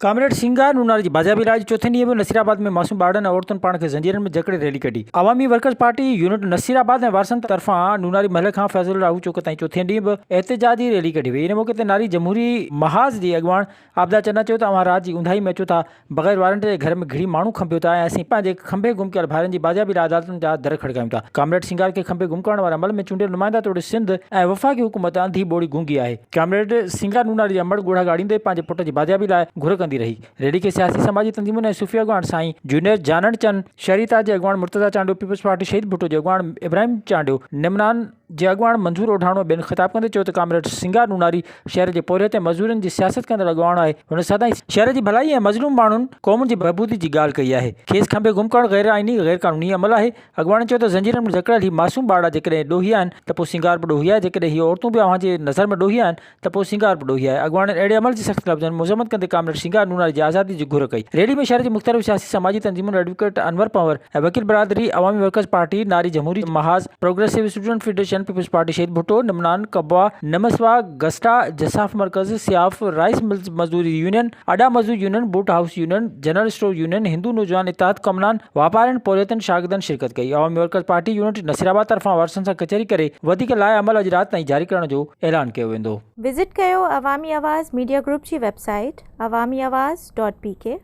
Comrade सिंगार नूनारी जी बाजाबी राज चौथे ॾींहुं बि नसीराबाद में मासूम ॿारनि ऐं औरतुनि पाण खे ज़ंजीरनि में जकड़े रैली कढी। अवामी वर्कर्स पार्टी यूनिट नसीराबाद ऐं वारसन तरफ़ां नूनारी महल खां फैज़ल राहू चौक ताईं चौथे ॾींहुं बि एहतजाजी रैली कढी वई। इन मौक़े ते नारी जमहूरी महाज़ जी अॻवान आबदा चन्ना चयो त अवां रात जी ऊंधाई में अचो था, बग़ैर वारंट जे घर में घिड़ी माण्हू खंभियो था ऐं असीं पंहिंजे खंभे गुम कयल भाइरनि जी बाजाबी अदालतुनि जा दर खड़कायूं था। कामरेड सिंगार खे खंभे गुम करण वारे अमल में चूंडियल नुमाइंदा तौर सिंध ऐं वफ़ाक़ी हुकूमत अंधी ॿोड़ी गूंगी आहे। कामरेड सिंगार नूनारी जा मड़ ॻोढ़ा ॻाड़ींदे पंहिंजे पुट जी बाजाबी लाइ घुर कंदी रही। रैली खे सियासी समाजी तंज़ीमुनि ऐं सूफ़ी अॻवान साईं जूनियर जानण चंद, शहरीता जे अॻवान मुर्तज़ा चांडियो, पीपल्स पार्टी शहीद भुट्टो जे अॻवान इब्राहिम चांडियो, निमनान जे अॻवान मंज़ूर ओढाणो ॿियनि ख़िताब कंदे चयो त कामरेड सिंगार नूनारी शहर जे पोरियत ऐं मज़दूरनि जी सियासत कंदड़ अॻवान आहे। हुन सदाईं शहर जी भलाई ऐं मज़लूम माण्हुनि क़ौमुनि जी बहबूदी जी ॻाल्हि कई आहे। खेसि खंभे गुम करणु गैर आइनी गैर क़ानूनी अमल आहे। अॻवान चयो त ज़ंजीरनि में जकड़ियल ही मासूम ॿार जेकॾहिं ॾोही आहिनि त पोइ सिंगार बि ॾोही आहे, जेकॾहिं हीअ औरतूं बि अव्हां जे नज़र में ॾोही आहिनि त पोइ सिंगार बि ॾोही आहे। अॻवान अहिड़े अमल जी सख़्त लफ़्ज़नि में मज़म्मत कंदे कामरेड सिंगार नूनारी जी आज़ादी जी घुर कई। रैली में शहर जी मुख़्तलिफ़ सियासी समाजी तंज़ीमुनि, एडवोकेट अनवर पंवर ऐं वकील बरादरी, अवामी वर्कर्स पार्टी, नारी जमहूरी महाज़, progressive student federation, people's party शहीद भुट्टो, निमनान, कबवा, नमसवा, गस्टा, जसाफ मरकज़, सियाफ, राइस मिल्स मजदूरी यूनियन, अडा मजदूर union, boot house union, general store union, हिंदू नौजवान इत्तेहाद कमनान, वापारियुनि, पोरियतनि, शागिर्दनि शिरकत कई। अवामी वर्कर्स पार्टी यूनिट नसीराबाद तरफ़ां वारसन सां कचहरी करे वधीक लाइ अमल अॼु राति ताईं जारी करण जो ऐलान कयो वेंदो। विज़िट कयो अवामी आवाज़ मीडिया ग्रुप जी वेबसाइट awamiawaz.pk।